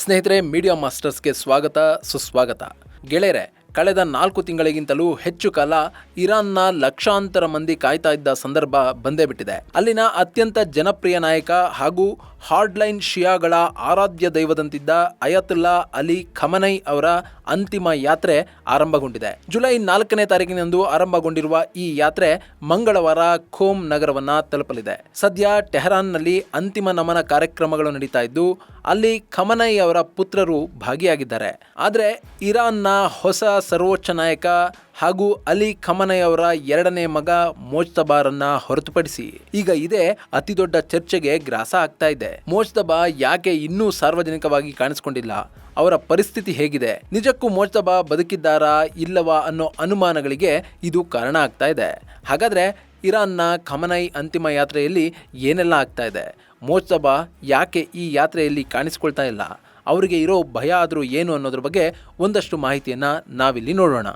ಸ್ನೇಹಿತರೆ, ಮೀಡಿಯಾ ಮಾಸ್ಟರ್ಸ್ಗೆ ಸ್ವಾಗತ ಸುಸ್ವಾಗತ. ಗೆಳೆಯರೆ, ಕಳೆದ 4 ತಿಂಗಳಿಗಿಂತಲೂ ಹೆಚ್ಚು ಕಾಲ ಇರಾನ್ನ ಲಕ್ಷಾಂತರ ಮಂದಿ ಕಾಯ್ತಾ ಇದ್ದ ಸಂದರ್ಭ ಬಂದೇ ಬಿಟ್ಟಿದೆ. ಅಲ್ಲಿನ ಅತ್ಯಂತ ಜನಪ್ರಿಯ ನಾಯಕ ಹಾಗೂ ಹಾರ್ಡ್ಲೈನ್ ಶಿಯಾಗಳ ಆರಾಧ್ಯ ದೈವದಂತಿದ್ದ ಅಯತುಲ್ಲಾ ಅಲಿ ಖಮನೈ ಅವರ ಅಂತಿಮ ಯಾತ್ರೆ ಆರಂಭಗೊಂಡಿದೆ. ಜುಲೈ 4ನೇ ತಾರೀಕಿನಂದು ಆರಂಭಗೊಂಡಿರುವ ಈ ಯಾತ್ರೆ ಮಂಗಳವಾರ ಖೋಮ್ ನಗರವನ್ನ ತಲುಪಲಿದೆ. ಸದ್ಯ ಟೆಹರಾನ್ನಲ್ಲಿ ಅಂತಿಮ ನಮನ ಕಾರ್ಯಕ್ರಮಗಳು ನಡೀತಾ ಇದ್ದು ಅಲ್ಲಿ ಖಮನೈ ಅವರ ಪುತ್ರರು ಭಾಗಿಯಾಗಿದ್ದಾರೆ. ಆದರೆ ಇರಾನ್ನ ಹೊಸ ಸರ್ವೋಚ್ಚ ನಾಯಕ ಹಾಗೂ ಅಲಿ ಖಮನೈ ಅವರ 2ನೇ ಮಗ ಮೋಜ್ತಬಾರನ್ನ ಹೊರತುಪಡಿಸಿ ಈಗ ಇದೇ ಅತಿದೊಡ್ಡ ಚರ್ಚೆಗೆ ಗ್ರಾಸ ಆಗ್ತಾ ಇದೆ. ಮೋಜ್ತಬಾ ಯಾಕೆ ಇನ್ನೂ ಸಾರ್ವಜನಿಕವಾಗಿ ಕಾಣಿಸಿಕೊಂಡಿಲ್ಲ? ಅವರ ಪರಿಸ್ಥಿತಿ ಹೇಗಿದೆ? ನಿಜಕ್ಕೂ ಮೋಜ್ತಬಾ ಬದುಕಿದ್ದಾರಾ ಇಲ್ಲವಾ ಅನ್ನೋ ಅನುಮಾನಗಳಿಗೆ ಇದು ಕಾರಣ ಆಗ್ತಾ ಇದೆ. ಹಾಗಾದ್ರೆ ಇರಾನ್ನ ಖಮನೈ ಅಂತಿಮ ಯಾತ್ರೆಯಲ್ಲಿ ಏನೆಲ್ಲ ಆಗ್ತಾ ಇದೆ? ಮೋಜ್ತಬಾ ಯಾಕೆ ಈ ಯಾತ್ರೆಯಲ್ಲಿ ಕಾಣಿಸಿಕೊಳ್ತಾ ಇಲ್ಲ? ಅವರಿಗೆ ಇರೋ ಭಯ ಆದರೂ ಏನು ಅನ್ನೋದ್ರ ಬಗ್ಗೆ ಒಂದಷ್ಟು ಮಾಹಿತಿಯನ್ನು ನಾವಿಲ್ಲಿ ನೋಡೋಣ.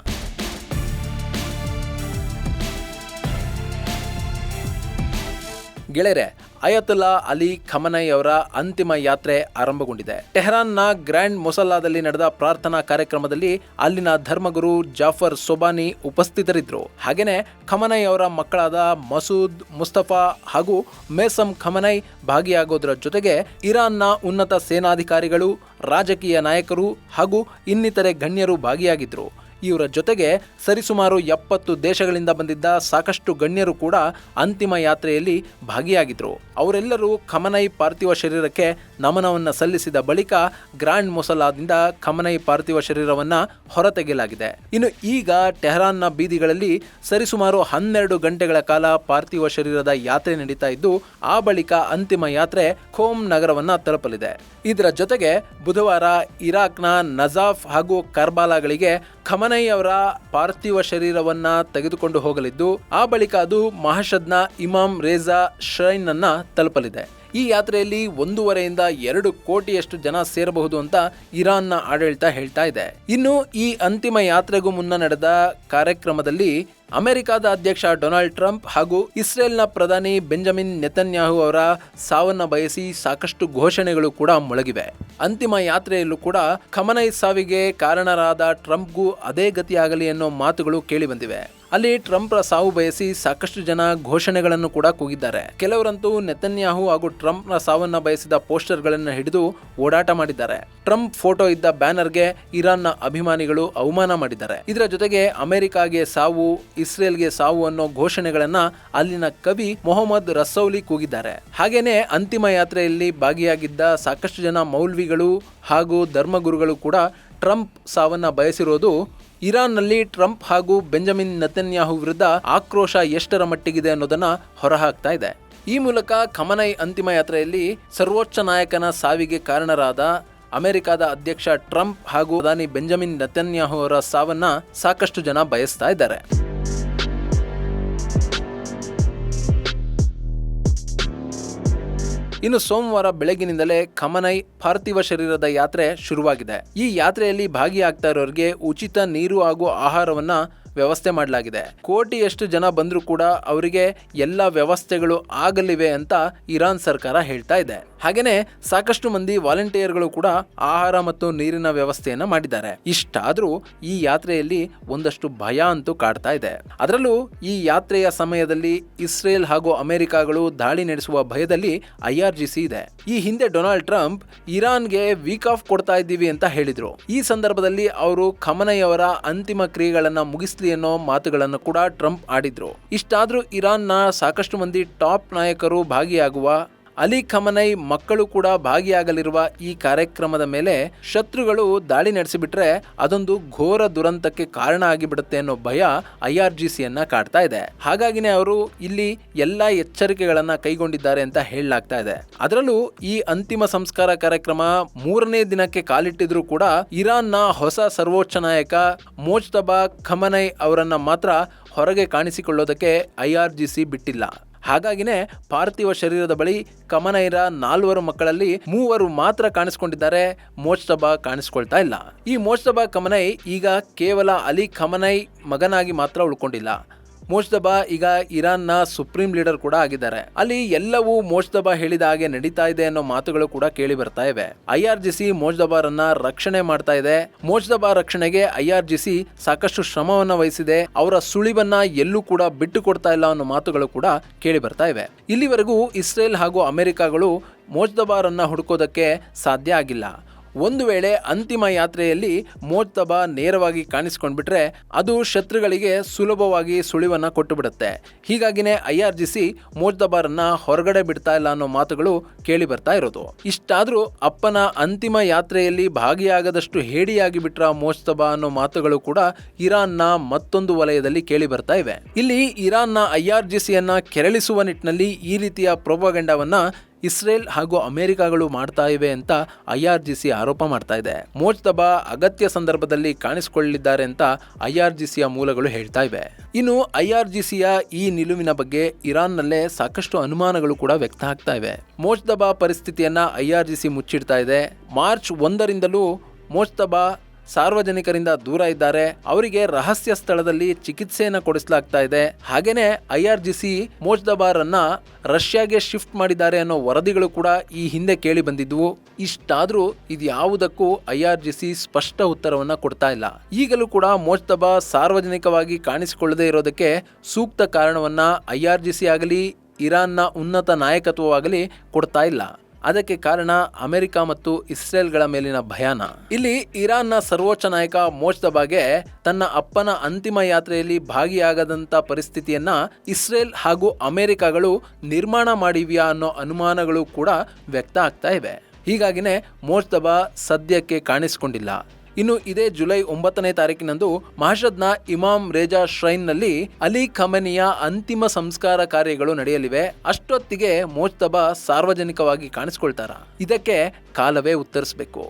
ಗೆಳೆಯರೆ, ಅಯತುಲ್ಲಾ ಅಲಿ ಖಮನೈ ಅವರ ಅಂತಿಮ ಯಾತ್ರೆ ಆರಂಭಗೊಂಡಿದೆ. ಟೆಹರಾನ್ನ ಗ್ರ್ಯಾಂಡ್ ಮೊಸಲ್ಲಾದಲ್ಲಿ ನಡೆದ ಪ್ರಾರ್ಥನಾ ಕಾರ್ಯಕ್ರಮದಲ್ಲಿ ಅಲ್ಲಿನ ಧರ್ಮಗುರು ಜಾಫರ್ ಸೊಬಾನಿ ಉಪಸ್ಥಿತರಿದ್ದರು. ಹಾಗೇನೆ ಖಮನೈ ಅವರ ಮಕ್ಕಳಾದ ಮಸೂದ್, ಮುಸ್ತಫಾ ಹಾಗೂ ಮೇಸಮ್ ಖಮನೈ ಭಾಗಿಯಾಗೋದರ ಜೊತೆಗೆ ಇರಾನ್ನ ಉನ್ನತ ಸೇನಾಧಿಕಾರಿಗಳು, ರಾಜಕೀಯ ನಾಯಕರು ಹಾಗೂ ಇನ್ನಿತರೆ ಗಣ್ಯರು ಭಾಗಿಯಾಗಿದ್ದರು. ಇವರ ಜೊತೆಗೆ ಸರಿಸುಮಾರು 70 ದೇಶಗಳಿಂದ ಬಂದಿದ್ದ ಸಾಕಷ್ಟು ಗಣ್ಯರು ಕೂಡ ಅಂತಿಮ ಯಾತ್ರೆಯಲ್ಲಿ ಭಾಗಿಯಾಗಿದ್ದರು. ಅವರೆಲ್ಲರೂ ಖಮನೈ ಪಾರ್ಥಿವ ಶರೀರಕ್ಕೆ ನಮನವನ್ನು ಸಲ್ಲಿಸಿದ ಬಳಿಕ ಗ್ರ್ಯಾಂಡ್ ಮೊಸಲ್ಲಾದಿಂದ ಖಮನೈ ಪಾರ್ಥಿವ ಶರೀರವನ್ನು ಹೊರತೆಗೆಯಲಾಗಿದೆ. ಇನ್ನು ಈಗ ಟೆಹರಾನ್ನ ಬೀದಿಗಳಲ್ಲಿ ಸರಿಸುಮಾರು 12 ಗಂಟೆಗಳ ಕಾಲ ಪಾರ್ಥಿವ ಶರೀರದ ಯಾತ್ರೆ ನಡೀತಾ ಇದ್ದು ಆ ಬಳಿಕ ಅಂತಿಮ ಯಾತ್ರೆ ಖೋಮ್ ನಗರವನ್ನು ತಲುಪಲಿದೆ. ಇದರ ಜೊತೆಗೆ ಬುಧವಾರ ಇರಾಕ್ನ ನಜಾಫ್ ಹಾಗೂ ಕರ್ಬಾಲಾಗಳಿಗೆ ಖಮನೈ ಅವರ ಪಾರ್ಥಿವ ಶರೀರವನ್ನ ತೆಗೆದುಕೊಂಡು ಹೋಗಲಿದ್ದು ಆ ಬಳಿಕ ಅದು ಮಹಷದ್ನ ಇಮಾಮ್ ರೇಜಾ ಶ್ರೈನ್ ಅನ್ನ ತಲುಪಲಿದೆ. ಈ ಯಾತ್ರೆಯಲ್ಲಿ 1.5 ರಿಂದ 2 ಕೋಟಿಯಷ್ಟು ಜನ ಸೇರಬಹುದು ಅಂತ ಇರಾನ್ನ ಆಡಳಿತ ಹೇಳ್ತಾ ಇದೆ. ಇನ್ನು ಈ ಅಂತಿಮ ಯಾತ್ರೆಗೂ ಮುನ್ನ ನಡೆದ ಕಾರ್ಯಕ್ರಮದಲ್ಲಿ ಅಮೆರಿಕದ ಅಧ್ಯಕ್ಷ ಡೊನಾಲ್ಡ್ ಟ್ರಂಪ್ ಹಾಗೂ ಇಸ್ರೇಲ್ನ ಪ್ರಧಾನಿ ಬೆಂಜಮಿನ್ ನೆತನ್ಯಾಹು ಅವರ ಸಾವನ್ನ ಬಯಸಿ ಸಾಕಷ್ಟು ಘೋಷಣೆಗಳು ಕೂಡ ಮೊಳಗಿವೆ. ಅಂತಿಮ ಯಾತ್ರೆಯಲ್ಲೂ ಕೂಡ ಖಮನೈ ಸಾವಿಗೆ ಕಾರಣರಾದ ಟ್ರಂಪ್ಗೂ ಅದೇ ಗತಿಯಾಗಲಿ ಅನ್ನೋ ಮಾತುಗಳು ಕೇಳಿ ಬಂದಿವೆ. ಅಲ್ಲಿ ಟ್ರಂಪ್ರ ಸಾವು ಬಯಸಿ ಸಾಕಷ್ಟು ಜನ ಘೋಷಣೆಗಳನ್ನು ಕೂಡ ಕೂಗಿದ್ದಾರೆ. ಕೆಲವರಂತೂ ನೆತನ್ಯಾಹು ಹಾಗೂ ಟ್ರಂಪ್ನ ಸಾವನ್ನ ಬಯಸಿದ ಪೋಸ್ಟರ್ಗಳನ್ನು ಹಿಡಿದು ಓಡಾಟ ಮಾಡಿದ್ದಾರೆ. ಟ್ರಂಪ್ ಫೋಟೋ ಇದ್ದ ಬ್ಯಾನರ್ಗೆ ಇರಾನ್ನ ಅಭಿಮಾನಿಗಳು ಅವಮಾನ ಮಾಡಿದ್ದಾರೆ. ಇದರ ಜೊತೆಗೆ ಅಮೆರಿಕಾಗೆ ಸಾವು, ಇಸ್ರೇಲ್ಗೆ ಸಾವು ಅನ್ನೋ ಘೋಷಣೆಗಳನ್ನ ಅಲ್ಲಿನ ಕವಿ ಮೊಹಮ್ಮದ್ ರಸೌಲಿ ಕೂಗಿದ್ದಾರೆ. ಹಾಗೇನೆ ಅಂತಿಮ ಯಾತ್ರೆಯಲ್ಲಿ ಭಾಗಿಯಾಗಿದ್ದ ಸಾಕಷ್ಟು ಜನ ಮೌಲ್ವಿಗಳು ಹಾಗೂ ಧರ್ಮಗುರುಗಳು ಕೂಡ ಟ್ರಂಪ್ ಸಾವನ್ನ ಬಯಸಿರೋದು ಇರಾನ್ನಲ್ಲಿ ಟ್ರಂಪ್ ಹಾಗೂ ಬೆಂಜಮಿನ್ ನೆತನ್ಯಾಹು ವಿರುದ್ಧ ಆಕ್ರೋಶ ಎಷ್ಟರ ಮಟ್ಟಿಗಿದೆ ಅನ್ನೋದನ್ನ ಹೊರಹಾಕ್ತಾ ಇದೆ. ಈ ಮೂಲಕ ಖಮನೈ ಅಂತಿಮ ಯಾತ್ರೆಯಲ್ಲಿ ಸರ್ವೋಚ್ಚ ನಾಯಕನ ಸಾವಿಗೆ ಕಾರಣರಾದ ಅಮೆರಿಕದ ಅಧ್ಯಕ್ಷ ಟ್ರಂಪ್ ಹಾಗೂ ಪ್ರಧಾನಿ ಬೆಂಜಮಿನ್ ನೆತನ್ಯಾಹು ಅವರ ಸಾವನ್ನ ಸಾಕಷ್ಟು ಜನ ಬಯಸ್ತಾ ಇದ್ದಾರೆ. ಇನ್ನು ಸೋಮವಾರ ಬೆಳಗಿನಿಂದಲೇ ಖಮನೈ ಪಾರ್ಥಿವ ಶರೀರದ ಯಾತ್ರೆ ಶುರುವಾಗಿದೆ. ಈ ಯಾತ್ರೆಯಲ್ಲಿ ಭಾಗಿಯಾಗ್ತಾ ಇರೋರಿಗೆ ಉಚಿತ ನೀರು ಹಾಗೂ ಆಹಾರವನ್ನ ವ್ಯವಸ್ಥೆ ಮಾಡಲಾಗಿದೆ. ಕೋಟಿಯಷ್ಟು ಜನ ಬಂದರೂ ಕೂಡ ಅವರಿಗೆ ಎಲ್ಲ ವ್ಯವಸ್ಥೆಗಳು ಆಗಲಿವೆ ಅಂತ ಇರಾನ್ ಸರ್ಕಾರ ಹೇಳ್ತಾ ಇದೆ. ಹಾಗೇನೆ ಸಾಕಷ್ಟು ಮಂದಿ ವಾಲಂಟಿಯರ್ಗಳು ಕೂಡ ಆಹಾರ ಮತ್ತು ನೀರಿನ ವ್ಯವಸ್ಥೆಯನ್ನ ಮಾಡಿದ್ದಾರೆ. ಇಷ್ಟಾದ್ರೂ ಈ ಯಾತ್ರೆಯಲ್ಲಿ ಒಂದಷ್ಟು ಭಯ ಅಂತೂ ಕಾಡ್ತಾ ಇದೆ. ಅದರಲ್ಲೂ ಈ ಯಾತ್ರೆಯ ಸಮಯದಲ್ಲಿ ಇಸ್ರೇಲ್ ಹಾಗೂ ಅಮೆರಿಕಗಳು ದಾಳಿ ನಡೆಸುವ ಭಯದಲ್ಲಿ IRGC ಇದೆ. ಈ ಹಿಂದೆ ಡೊನಾಲ್ಡ್ ಟ್ರಂಪ್ ಇರಾನ್ಗೆ ವೀಕ್ ಆಫ್ ಕೊಡ್ತಾ ಇದ್ದೀವಿ ಅಂತ ಹೇಳಿದ್ರು. ಈ ಸಂದರ್ಭದಲ್ಲಿ ಅವರು ಖಮನೈ ಅವರ ಅಂತಿಮ ಕ್ರಿಯೆಗಳನ್ನ ಮುಗಿಸ್ಲಿ ಅನ್ನೋ ಮಾತುಗಳನ್ನು ಕೂಡ ಟ್ರಂಪ್ ಆಡಿದ್ರು. ಇಷ್ಟಾದ್ರೂ ಇರಾನ್ನ ಸಾಕಷ್ಟು ಮಂದಿ ಟಾಪ್ ನಾಯಕರು ಭಾಗಿಯಾಗುವ, ಅಲಿ ಖಮನೈ ಮಕ್ಕಳು ಕೂಡ ಭಾಗಿಯಾಗಲಿರುವ ಈ ಕಾರ್ಯಕ್ರಮದ ಮೇಲೆ ಶತ್ರುಗಳು ದಾಳಿ ನಡೆಸಿಬಿಟ್ರೆ ಅದೊಂದು ಘೋರ ದುರಂತಕ್ಕೆ ಕಾರಣ ಆಗಿಬಿಡುತ್ತೆ ಅನ್ನೋ ಭಯ IRGCಯನ್ನ ಕಾಡ್ತಾ ಇದೆ. ಹಾಗಾಗಿನೇ ಅವರು ಇಲ್ಲಿ ಎಲ್ಲಾ ಎಚ್ಚರಿಕೆಗಳನ್ನ ಕೈಗೊಂಡಿದ್ದಾರೆ ಅಂತ ಹೇಳಲಾಗ್ತಾ ಇದೆ. ಅದರಲ್ಲೂ ಈ ಅಂತಿಮ ಸಂಸ್ಕಾರ ಕಾರ್ಯಕ್ರಮ 3ನೇ ದಿನಕ್ಕೆ ಕಾಲಿಟ್ಟಿದ್ರು ಕೂಡ ಇರಾನ್ನ ಹೊಸ ಸರ್ವೋಚ್ಚ ನಾಯಕ ಮೋಜ್ತಬಾ ಖಮನೈ ಅವರನ್ನ ಮಾತ್ರ ಹೊರಗೆ ಕಾಣಿಸಿಕೊಳ್ಳೋದಕ್ಕೆ IRGC ಬಿಟ್ಟಿಲ್ಲ. ಹಾಗಾಗಿನೇ ಪಾರ್ಥಿವ ಶರೀರದ ಬಳಿ ಖಮನೈರ 4 ಮಕ್ಕಳಲ್ಲಿ 3 ಮಾತ್ರ ಕಾಣಿಸ್ಕೊಂಡಿದ್ದಾರೆ. ಮೋಜ್ತಬಾ ಕಾಣಿಸ್ಕೊಳ್ತಾ ಇಲ್ಲ. ಈ ಮೋಜ್ತಬಾ ಖಮನೈ ಈಗ ಕೇವಲ ಅಲಿ ಖಮನೈ ಮಗನಾಗಿ ಮಾತ್ರ ಉಳ್ಕೊಂಡಿಲ್ಲ. ಮೋಜ್ತಬಾ ಈಗ ಇರಾನ್ನ ಸುಪ್ರೀಂ ಲೀಡರ್ ಕೂಡ ಆಗಿದ್ದಾರೆ. ಅಲ್ಲಿ ಎಲ್ಲವೂ ಮೋಜ್ತಬಾ ಹೇಳಿದ ಹಾಗೆ ನಡೀತಾ ಇದೆ ಅನ್ನೋ ಮಾತುಗಳು ಕೂಡ ಕೇಳಿ ಬರ್ತಾ ಇವೆ. IRGC ಮೋಜ್ತಬಾರನ್ನ ರಕ್ಷಣೆ ಮಾಡ್ತಾ ಇದೆ. ಮೋಜ್ತಬಾ ರಕ್ಷಣೆಗೆ IRGC ಸಾಕಷ್ಟು ಶ್ರಮವನ್ನ ವಹಿಸಿದೆ. ಅವರ ಸುಳಿವನ್ನ ಎಲ್ಲೂ ಕೂಡ ಬಿಟ್ಟು ಕೊಡ್ತಾ ಇಲ್ಲ ಅನ್ನೋ ಮಾತುಗಳು ಕೂಡ ಕೇಳಿ ಬರ್ತಾ ಇವೆ. ಇಲ್ಲಿವರೆಗೂ ಇಸ್ರೇಲ್ ಹಾಗೂ ಅಮೆರಿಕಗಳು ಮೋಜ್ತಬಾರನ್ನ ಹುಡುಕೋದಕ್ಕೆ ಸಾಧ್ಯ ಆಗಿಲ್ಲ. ಒಂದು ವೇಳೆ ಅಂತಿಮ ಯಾತ್ರೆಯಲ್ಲಿ ಮೋಜ್ತಬಾ ನೇರವಾಗಿ ಕಾಣಿಸ್ಕೊಂಡ್ಬಿಟ್ರೆ ಅದು ಶತ್ರುಗಳಿಗೆ ಸುಲಭವಾಗಿ ಸುಳಿವನ್ನ ಕೊಟ್ಟು ಬಿಡುತ್ತೆ. ಹೀಗಾಗಿನೇ IRGC ಮೋಜ್ತಬಾರನ್ನ ಹೊರಗಡೆ ಬಿಡ್ತಾ ಇಲ್ಲ ಅನ್ನೋ ಮಾತುಗಳು ಕೇಳಿ ಬರ್ತಾ ಇರೋದು. ಇಷ್ಟಾದ್ರೂ ಅಪ್ಪನ ಅಂತಿಮ ಯಾತ್ರೆಯಲ್ಲಿ ಭಾಗಿಯಾಗದಷ್ಟು ಹೇಡಿಯಾಗಿ ಬಿಟ್ರ ಮೋಜ್ತಬಾ ಅನ್ನೋ ಮಾತುಗಳು ಕೂಡ ಇರಾನ್ನ ಮತ್ತೊಂದು ವಲಯದಲ್ಲಿ ಕೇಳಿ ಬರ್ತಾ ಇವೆ. ಇಲ್ಲಿ ಇರಾನ್ನ IRGCಯನ್ನ ಕೆರಳಿಸುವ ನಿಟ್ಟಿನಲ್ಲಿ ಈ ರೀತಿಯ ಪ್ರೊಪಗಂಡವನ್ನ ಇಸ್ರೇಲ್ ಹಾಗೂ ಅಮೆರಿಕಗಳು ಮಾಡ್ತಾ ಇವೆ ಅಂತ IRGC ಆರೋಪ ಮಾಡ್ತಾ ಇದೆ. ಮೋಜ್ತಬಾ ಅಗತ್ಯ ಸಂದರ್ಭದಲ್ಲಿ ಕಾಣಿಸಿಕೊಳ್ಳಲಿದ್ದಾರೆ ಅಂತ IRGCಯ ಮೂಲಗಳು ಹೇಳ್ತಾ ಇವೆ. ಇನ್ನು IRGCಯ ಈ ನಿಲುವಿನ ಬಗ್ಗೆ ಇರಾನ್ನಲ್ಲೇ ಸಾಕಷ್ಟು ಅನುಮಾನಗಳು ಕೂಡ ವ್ಯಕ್ತ ಆಗ್ತಾ ಇವೆ. ಮೋಜ್ತಬಾ ಪರಿಸ್ಥಿತಿಯನ್ನ IRGC ಮುಚ್ಚಿಡ್ತಾ ಇದೆ. ಮಾರ್ಚ್ 1ರಿಂದಲೂ ಮೋಜ್ತಬಾ ಸಾರ್ವಜನಿಕರಿಂದ ದೂರ ಇದ್ದಾರೆ. ಅವರಿಗೆ ರಹಸ್ಯ ಸ್ಥಳದಲ್ಲಿ ಚಿಕಿತ್ಸೆಯನ್ನು ಕೊಡಿಸಲಾಗ್ತಾ ಇದೆ. ಹಾಗೇನೆ IRGC ಮೋಜ್ತಬಾರನ್ನ ರಷ್ಯಾಗೆ ಶಿಫ್ಟ್ ಮಾಡಿದ್ದಾರೆ ಅನ್ನೋ ವರದಿಗಳು ಕೂಡ ಈ ಹಿಂದೆ ಕೇಳಿ ಬಂದಿದ್ವು. ಇಷ್ಟಾದ್ರೂ ಇದ್ಯಾವುದಕ್ಕೂ IRGC ಸ್ಪಷ್ಟ ಉತ್ತರವನ್ನ ಕೊಡ್ತಾ ಇಲ್ಲ. ಈಗಲೂ ಕೂಡ ಮೋಜ್ತಬಾ ಸಾರ್ವಜನಿಕವಾಗಿ ಕಾಣಿಸಿಕೊಳ್ಳದೆ ಇರೋದಕ್ಕೆ ಸೂಕ್ತ ಕಾರಣವನ್ನ IRGC ಆಗಲಿ ಇರಾನ್ನ ಉನ್ನತ ನಾಯಕತ್ವವಾಗಲಿ ಕೊಡ್ತಾ ಇಲ್ಲ. ಅದಕ್ಕೆ ಕಾರಣ ಅಮೆರಿಕ ಮತ್ತು ಇಸ್ರೇಲ್ಗಳ ಮೇಲಿನ ಭಯಾನ. ಇಲ್ಲಿ ಇರಾನ್ನ ಸರ್ವೋಚ್ಚ ನಾಯಕ ಮೋಜ್ತಬಾಗೆ ತನ್ನ ಅಪ್ಪನ ಅಂತಿಮ ಯಾತ್ರೆಯಲ್ಲಿ ಭಾಗಿಯಾಗದಂತ ಪರಿಸ್ಥಿತಿಯನ್ನ ಇಸ್ರೇಲ್ ಹಾಗೂ ಅಮೆರಿಕಗಳು ನಿರ್ಮಾಣ ಮಾಡಿವ್ಯಾ ಅನ್ನೋ ಅನುಮಾನಗಳು ಕೂಡ ವ್ಯಕ್ತ ಆಗ್ತಾ ಇವೆ. ಹೀಗಾಗಿನೇ ಮೋಜ್ತಬಾ ಸದ್ಯಕ್ಕೆ ಕಾಣಿಸಿಕೊಂಡಿಲ್ಲ. ಇನ್ನು ಇದೇ ಜುಲೈ 9ನೇ ತಾರೀಕಿನಂದು ಮಹಷದ್ನ ಇಮಾಮ್ ರೇಜಾ ಶ್ರೈನ್ನಲ್ಲಿ ಅಲಿ ಖಮೆನಿಯ ಅಂತಿಮ ಸಂಸ್ಕಾರ ಕಾರ್ಯಗಳು ನಡೆಯಲಿವೆ. ಅಷ್ಟೊತ್ತಿಗೆ ಮೋಜ್ತಬಾ ಸಾರ್ವಜನಿಕವಾಗಿ ಕಾಣಿಸಿಕೊಳ್ತಾರ? ಇದಕ್ಕೆ ಕಾಲವೇ ಉತ್ತರಿಸಬೇಕು.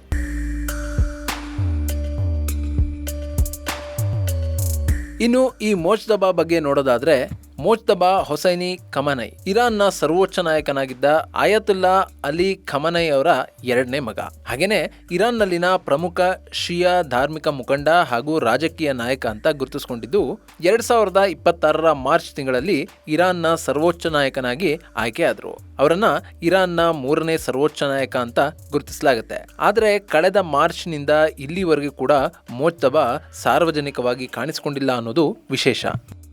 ಇನ್ನು ಈ ಮೋಜ್ತಬಾ ಬಗ್ಗೆ ನೋಡೋದಾದ್ರೆ, ಮೋಜ್ತಬಾ ಹೊಸೈನಿ ಖಮನೈ ಇರಾನ್ನ ಸರ್ವೋಚ್ಚ ನಾಯಕನಾಗಿದ್ದ ಆಯತುಲ್ಲಾ ಅಲಿ ಖಮನೈ ಅವರ ಎರಡನೇ ಮಗ. ಹಾಗೇನೆ ಇರಾನ್ನಲ್ಲಿನ ಪ್ರಮುಖ ಶಿಯಾ ಧಾರ್ಮಿಕ ಮುಖಂಡ ಹಾಗೂ ರಾಜಕೀಯ ನಾಯಕ ಅಂತ ಗುರುತಿಸಿಕೊಂಡಿದ್ದು 2026ರ ಮಾರ್ಚ್ ತಿಂಗಳಲ್ಲಿ ಇರಾನ್ನ ಸರ್ವೋಚ್ಚ ನಾಯಕನಾಗಿ ಆಯ್ಕೆಯಾದರು. ಅವರನ್ನ ಇರಾನ್ನ 3ನೇ ಸರ್ವೋಚ್ಚ ನಾಯಕ ಅಂತ ಗುರುತಿಸಲಾಗುತ್ತೆ. ಆದರೆ ಕಳೆದ ಮಾರ್ಚ್ನಿಂದ ಇಲ್ಲಿವರೆಗೂ ಕೂಡ ಮೋಜ್ತಬಾ ಸಾರ್ವಜನಿಕವಾಗಿ ಕಾಣಿಸಿಕೊಂಡಿಲ್ಲ ಅನ್ನೋದು ವಿಶೇಷ.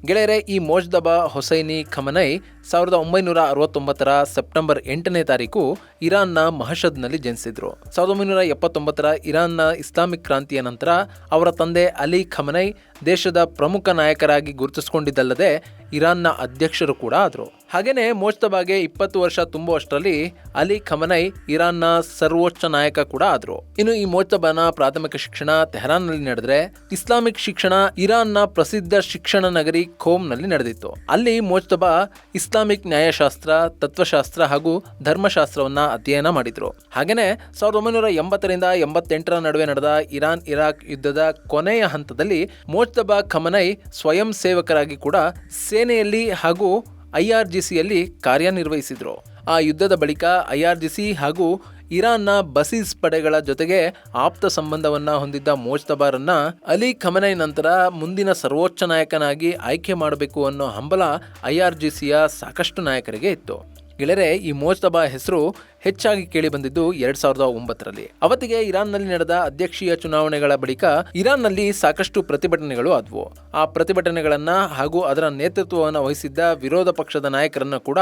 ಗೆಳೆಯರೆ, ಈ ಮೋಜ್ತಬಾ ಹೊಸೈನಿ ಖಮನೈ 1969ರ ಸೆಪ್ಟೆಂಬರ್ 8ನೇ ತಾರೀಕು ಇರಾನ್ನ ಮಹಷದ್ನಲ್ಲಿ ಜನಿಸಿದ್ರು. 1979ರ ಇರಾನ್ನ ಇಸ್ಲಾಮಿಕ್ ಕ್ರಾಂತಿಯ ನಂತರ ಅವರ ತಂದೆ ಅಲಿ ಖಮನೈ ದೇಶದ ಪ್ರಮುಖ ನಾಯಕರಾಗಿ ಗುರುತಿಸಿಕೊಂಡಿದ್ದಲ್ಲದೆ ಇರಾನ್ನ ಅಧ್ಯಕ್ಷರು ಕೂಡ ಆದರು. ಹಾಗೇನೆ ಮೋಜ್ತಬಾಗೆ 20 ವರ್ಷ ತುಂಬುವಷ್ಟರಲ್ಲಿ ಅಲಿ ಖಮನೈ ಇರಾನ್ನ ಸರ್ವೋಚ್ಚ ನಾಯಕ ಕೂಡ ಆದರು. ಇನ್ನು ಈ ಮೋಜ್ತಬಾನ ಪ್ರಾಥಮಿಕ ಶಿಕ್ಷಣ ತೆಹರಾನ್ನಲ್ಲಿ ನಡೆದ್ರೆ, ಇಸ್ಲಾಮಿಕ್ ಶಿಕ್ಷಣ ಇರಾನ್ನ ಪ್ರಸಿದ್ಧ ಶಿಕ್ಷಣ ನಗರಿ ಖೋಮ್ನಲ್ಲಿ ನಡೆದಿತ್ತು. ಅಲ್ಲಿ ಮೋಜ್ತಬಾ ಇಸ್ಲಾಮಿಕ್ ನ್ಯಾಯಶಾಸ್ತ್ರ, ತತ್ವಶಾಸ್ತ್ರ ಹಾಗೂ ಧರ್ಮಶಾಸ್ತ್ರವನ್ನ ಅಧ್ಯಯನ ಮಾಡಿದ್ರು. ಹಾಗೇನೆ 1980ರಿಂದ 88ರ ನಡುವೆ ನಡೆದ ಇರಾನ್ ಇರಾಕ್ ಯುದ್ಧದ ಕೊನೆಯ ಹಂತದಲ್ಲಿ ಮೋಜ್ತಬಾ ಖಮನೈ ಸ್ವಯಂ ಸೇವಕರಾಗಿ ಕೂಡ ಸೇನೆಯಲ್ಲಿ ಹಾಗೂ IRGCಯಲ್ಲಿ ಕಾರ್ಯನಿರ್ವಹಿಸಿದ್ರು. ಆ ಯುದ್ಧದ ಬಳಿಕ IRGC ಹಾಗೂ ಇರಾನ್ನ ಬಸೀಸ್ ಪಡೆಗಳ ಜೊತೆಗೆ ಆಪ್ತ ಸಂಬಂಧವನ್ನ ಹೊಂದಿದ್ದ ಮೋಜ್ತಬಾರನ್ನ ಅಲಿ ಖಮನೈ ನಂತರ ಮುಂದಿನ ಸರ್ವೋಚ್ಚ ನಾಯಕನಾಗಿ ಆಯ್ಕೆ ಮಾಡಬೇಕು ಅನ್ನೋ ಹಂಬಲ IRGCಯ ಸಾಕಷ್ಟು ನಾಯಕರಿಗೆ ಇತ್ತು. ಗೆಳೆಯರೆ, ಈ ಮೋಜ್ತಬಾ ಹೆಸರು ಹೆಚ್ಚಾಗಿ ಕೇಳಿ ಬಂದಿದ್ದು 2009ರಲ್ಲಿ. ಅವತ್ತಿಗೆ ಇರಾನ್ನಲ್ಲಿ ನಡೆದ ಅಧ್ಯಕ್ಷೀಯ ಚುನಾವಣೆಗಳ ಬಳಿಕ ಇರಾನ್ನಲ್ಲಿ ಸಾಕಷ್ಟು ಪ್ರತಿಭಟನೆಗಳು ಆದವು. ಆ ಪ್ರತಿಭಟನೆಗಳನ್ನ ಹಾಗೂ ಅದರ ನೇತೃತ್ವವನ್ನು ವಹಿಸಿದ್ದ ವಿರೋಧ ಪಕ್ಷದ ನಾಯಕರನ್ನ ಕೂಡ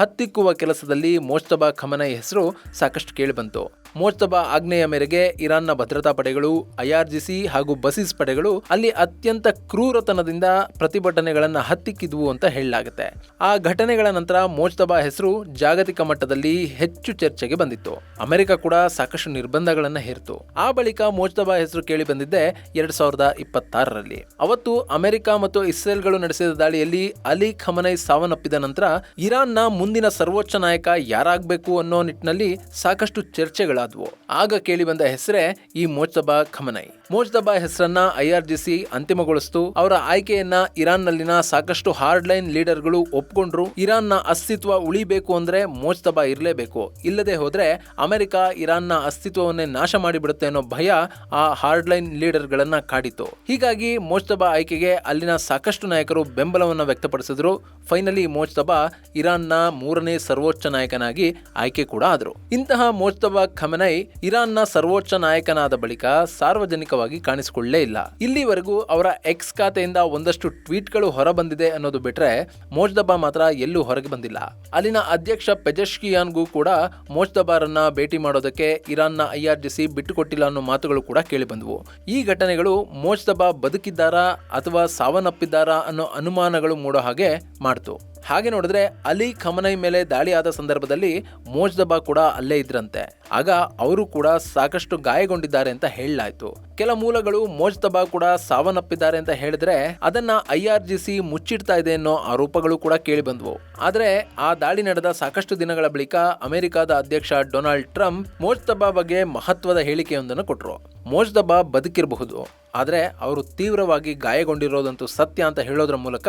ಹತ್ತಿಕ್ಕುವ ಕೆಲಸದಲ್ಲಿ ಮೋಜ್ತಬಾ ಖಮನೈ ಹೆಸರು ಸಾಕಷ್ಟು ಕೇಳಿ ಬಂತು. ಮೋಜ್ತಬಾ ಆಜ್ಞೆಯ ಮೇರೆಗೆ ಇರಾನ್ನ ಭದ್ರತಾ ಪಡೆಗಳು, IRGC ಹಾಗೂ ಬಸೀಸ್ ಪಡೆಗಳು ಅಲ್ಲಿ ಅತ್ಯಂತ ಕ್ರೂರತನದಿಂದ ಪ್ರತಿಭಟನೆಗಳನ್ನ ಹತ್ತಿಕ್ಕಿದ್ವು ಅಂತ ಹೇಳಲಾಗುತ್ತೆ. ಆ ಘಟನೆಗಳ ನಂತರ ಮೋಜ್ತಬಾ ಹೆಸರು ಜಾಗತಿಕ ಮಟ್ಟದಲ್ಲಿ ಹೆಚ್ಚು ಚರ್ಚೆಗೆ ಬಂದಿತ್ತು. ಅಮೆರಿಕ ಕೂಡ ಸಾಕಷ್ಟು ನಿರ್ಬಂಧಗಳನ್ನ ಹೇರಿತು. ಆ ಬಳಿಕ ಮೋಜ್ತಬಾ ಹೆಸರು ಕೇಳಿ ಬಂದಿದ್ದೆ 2026ರಲ್ಲಿ. ಅವತ್ತು ಅಮೆರಿಕ ಮತ್ತು ಇಸ್ರೇಲ್ಗಳು ನಡೆಸಿದ ದಾಳಿಯಲ್ಲಿ ಅಲಿ ಖಮನೈ ಸಾವನ್ನಪ್ಪಿದ ನಂತರ ಇರಾನ್ನ ಮುಂದಿನ ಸರ್ವೋಚ್ಚ ನಾಯಕ ಯಾರಾಗಬೇಕು ಅನ್ನೋ ನಿಟ್ಟಿನಲ್ಲಿ ಸಾಕಷ್ಟು ಚರ್ಚೆಗಳಾದವು. ಆಗ ಕೇಳಿ ಬಂದ ಹೆಸರೇ ಈ ಮೋಜ್ತಬಾ ಖಮನೈ. ಮೋಜ್ತಬಾ ಹೆಸರನ್ನ IRGC ಅಂತಿಮಗೊಳಿಸಿತು. ಅವರ ಆಯ್ಕೆಯನ್ನ ಇರಾನ್ನಲ್ಲಿನ ಸಾಕಷ್ಟು ಹಾರ್ಡ್ ಲೈನ್ ಲೀಡರ್ಗಳು ಒಪ್ಕೊಂಡ್ರು. ಇರಾನ್ನ ಅಸ್ತಿತ್ವ ಉಳಿಬೇಕು ಅಂದ್ರೆ ಮೋಜ್ತಬಾ ಇರಲೇಬೇಕು, ಇಲ್ಲದೆ ಹೋದ್ರೆ ಅಮೆರಿಕ ಇರಾನ್ನ ಅಸ್ತಿತ್ವವನ್ನೇ ನಾಶ ಮಾಡಿಬಿಡುತ್ತೆ ಅನ್ನೋ ಭಯ ಆ ಹಾರ್ಡ್ ಲೈನ್ ಲೀಡರ್ಗಳನ್ನ ಕಾಡಿತು. ಹೀಗಾಗಿ ಮೋಜ್ತಬಾ ಆಯ್ಕೆಗೆ ಅಲ್ಲಿನ ಸಾಕಷ್ಟು ನಾಯಕರು ಬೆಂಬಲವನ್ನು ವ್ಯಕ್ತಪಡಿಸಿದ್ರು. ಫೈನಲಿ ಮೋಜ್ತಬಾ ಇರಾನ್ನ 3ನೇ ಸರ್ವೋಚ್ಚ ನಾಯಕನಾಗಿ ಆಯ್ಕೆ ಕೂಡ ಆದರು. ಇಂತಹ ಮೋಜ್ತಬಾ ಖಮೆನೈ ಇರಾನ್ನ ಸರ್ವೋಚ್ಚ ನಾಯಕನಾದ ಬಳಿಕ ಸಾರ್ವಜನಿಕವಾಗಿ ಕಾಣಿಸಿಕೊಳ್ಳಲೇ ಇಲ್ಲ. ಇಲ್ಲಿವರೆಗೂ ಅವರ ಎಕ್ಸ್ ಖಾತೆಯಿಂದ ಒಂದಷ್ಟು ಟ್ವೀಟ್ಗಳು ಹೊರಬಂದಿದೆ ಅನ್ನೋದು ಬಿಟ್ರೆ ಮೋಜ್ತಬಾ ಮಾತ್ರ ಎಲ್ಲೂ ಹೊರಗೆ ಬಂದಿಲ್ಲ. ಅಲ್ಲಿನ ಅಧ್ಯಕ್ಷ ಪೆಜೆಶ್ಕಿಯಾನ್ಗೂ ಕೂಡ ಮೋಜ್ತಬಾರನ್ನ ಭೇಟಿ ಮಾಡೋದಕ್ಕೆ ಇರಾನ್ನ IRGC ಬಿಟ್ಟುಕೊಟ್ಟಿಲ್ಲ ಅನ್ನೋ ಮಾತುಗಳು ಕೂಡ ಕೇಳಿ ಬಂದವು. ಈ ಘಟನೆಗಳು ಮೋಜ್ತಬಾ ಬದುಕಿದ್ದಾರಾ ಅಥವಾ ಸಾವನ್ನಪ್ಪಿದ್ದಾರಾ ಅನ್ನೋ ಅನುಮಾನಗಳು ಮೂಡೋ ಹಾಗೆ ಮಾಡ್ತು. ಹಾಗೆ ನೋಡಿದ್ರೆ ಅಲಿ ಖಮನೈ ಮೇಲೆ ದಾಳಿ ಆದ ಸಂದರ್ಭದಲ್ಲಿ ಮೋಜ್ತಬಾ ಕೂಡ ಅಲ್ಲೇ ಇದ್ರಂತೆ. ಆಗ ಅವರು ಕೂಡ ಸಾಕಷ್ಟು ಗಾಯಗೊಂಡಿದ್ದಾರೆ ಅಂತ ಹೇಳಲಾಯ್ತು. ಕೆಲ ಮೂಲಗಳು ಮೋಜ್ತಬಾ ಕೂಡ ಸಾವನ್ನಪ್ಪಿದ್ದಾರೆ ಅಂತ ಹೇಳಿದ್ರೆ ಅದನ್ನ IRGC ಮುಚ್ಚಿಡ್ತಾ ಇದೆ ಅನ್ನೋ ಆರೋಪಗಳು ಕೂಡ ಕೇಳಿ ಬಂದವು. ಆದ್ರೆ ಆ ದಾಳಿ ನಡೆದ ಸಾಕಷ್ಟು ದಿನಗಳ ಬಳಿಕ ಅಮೆರಿಕದ ಅಧ್ಯಕ್ಷ ಡೊನಾಲ್ಡ್ ಟ್ರಂಪ್ ಮೋಜ್ತಬಾ ಬಗ್ಗೆ ಮಹತ್ವದ ಹೇಳಿಕೆಯೊಂದನ್ನು ಕೊಟ್ಟರು. ಮೋಜ್ತಬಾ ಬದುಕಿರಬಹುದು, ಆದರೆ ಅವರು ತೀವ್ರವಾಗಿ ಗಾಯಗೊಂಡಿರೋದಂತೂ ಸತ್ಯ ಅಂತ ಹೇಳೋದ್ರ ಮೂಲಕ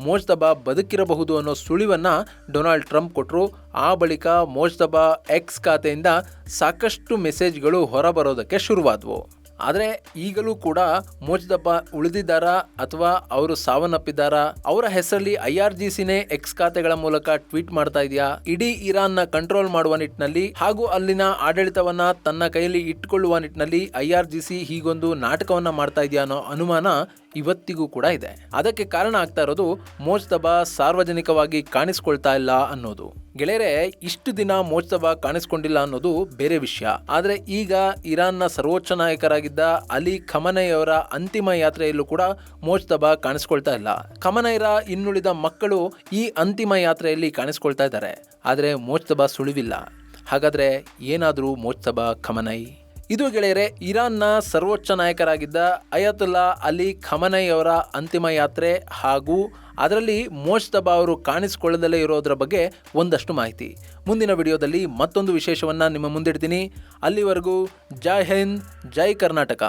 ಮೋಜ್ತಬಾ ಬದುಕಿರಬಹುದು ಅನ್ನೋ ಸುಳಿವನ್ನ ಡೊನಾಲ್ಡ್ ಟ್ರಂಪ್ ಕೊಟ್ಟರು. ಆ ಬಳಿಕ ಮೋಜ್ತಬಾ ಎಕ್ಸ್ ಖಾತೆಯಿಂದ ಸಾಕಷ್ಟು ಮೆಸೇಜ್ಗಳು ಹೊರಬರೋದಕ್ಕೆ ಶುರುವಾದವು. ಆದರೆ ಈಗಲೂ ಕೂಡ ಮೋಜ್ತಬಾ ಉಳಿದಿದ್ದಾರಾ ಅಥವಾ ಅವರು ಸಾವನ್ನಪ್ಪಿದ್ದಾರಾ? ಅವರ ಹೆಸರಲ್ಲಿ IRGCನೇ ಎಕ್ಸ್ ಖಾತೆಗಳ ಮೂಲಕ ಟ್ವೀಟ್ ಮಾಡ್ತಾ ಇದೆಯಾ? ಇಡೀ ಇರಾನ್ನ ಕಂಟ್ರೋಲ್ ಮಾಡುವ ನಿಟ್ಟಿನಲ್ಲಿ ಹಾಗೂ ಅಲ್ಲಿನ ಆಡಳಿತವನ್ನ ತನ್ನ ಕೈಯಲ್ಲಿ ಇಟ್ಟುಕೊಳ್ಳುವ ನಿಟ್ಟಿನಲ್ಲಿ IRGC ಹೀಗೊಂದು ನಾಟಕವನ್ನ ಮಾಡ್ತಾ ಇದೆಯಾ ಅನ್ನೋ ಅನುಮಾನ ಇವತ್ತಿಗೂ ಕೂಡ ಇದೆ. ಅದಕ್ಕೆ ಕಾರಣ ಆಗ್ತಾ ಇರೋದು ಮೋಜ್ತಬಾ ಸಾರ್ವಜನಿಕವಾಗಿ ಕಾಣಿಸ್ಕೊಳ್ತಾ ಇಲ್ಲ ಅನ್ನೋದು. ಗೆಳೆಯರೆ, ಇಷ್ಟು ದಿನ ಮೋಜ್ತಬಾ ಕಾಣಿಸ್ಕೊಂಡಿಲ್ಲ ಅನ್ನೋದು ಬೇರೆ ವಿಷಯ. ಆದ್ರೆ ಈಗ ಇರಾನ್ನ ಸರ್ವೋಚ್ಚ ನಾಯಕರಾಗಿದ್ದ ಅಲಿ ಖಮನೈ ಅವರ ಅಂತಿಮ ಯಾತ್ರೆಯಲ್ಲೂ ಕೂಡ ಮೋಜ್ತಬಾ ಕಾಣಿಸ್ಕೊಳ್ತಾ ಇಲ್ಲ. ಖಮನೈರ ಇನ್ನುಳಿದ ಮಕ್ಕಳು ಈ ಅಂತಿಮ ಯಾತ್ರೆಯಲ್ಲಿ ಕಾಣಿಸ್ಕೊಳ್ತಾ ಇದ್ದಾರೆ. ಆದ್ರೆ ಮೋಜ್ತಬಾ ಸುಳಿವಿಲ್ಲ. ಹಾಗಾದ್ರೆ ಏನಾದರೂ ಮೋಜ್ತಬಾ ಖಮನೈ? ಇದು ಗೆಳೆಯರೆ ಇರಾನ್ನ ಸರ್ವೋಚ್ಚ ನಾಯಕರಾಗಿದ್ದ ಅಯತುಲ್ಲಾ ಅಲಿ ಖಮನೈ ಅವರ ಅಂತಿಮ ಯಾತ್ರೆ ಹಾಗೂ ಅದರಲ್ಲಿ ಮೋಜ್ತಬಾ ಅವರು ಕಾಣಿಸಿಕೊಳ್ಳದಲ್ಲೇ ಇರೋದ್ರ ಬಗ್ಗೆ ಒಂದಷ್ಟು ಮಾಹಿತಿ. ಮುಂದಿನ ವಿಡಿಯೋದಲ್ಲಿ ಮತ್ತೊಂದು ವಿಶೇಷವನ್ನು ನಿಮ್ಮ ಮುಂದಿಡ್ತೀನಿ. ಅಲ್ಲಿವರೆಗೂ ಜೈ ಹಿಂದ್, ಜೈ ಕರ್ನಾಟಕ.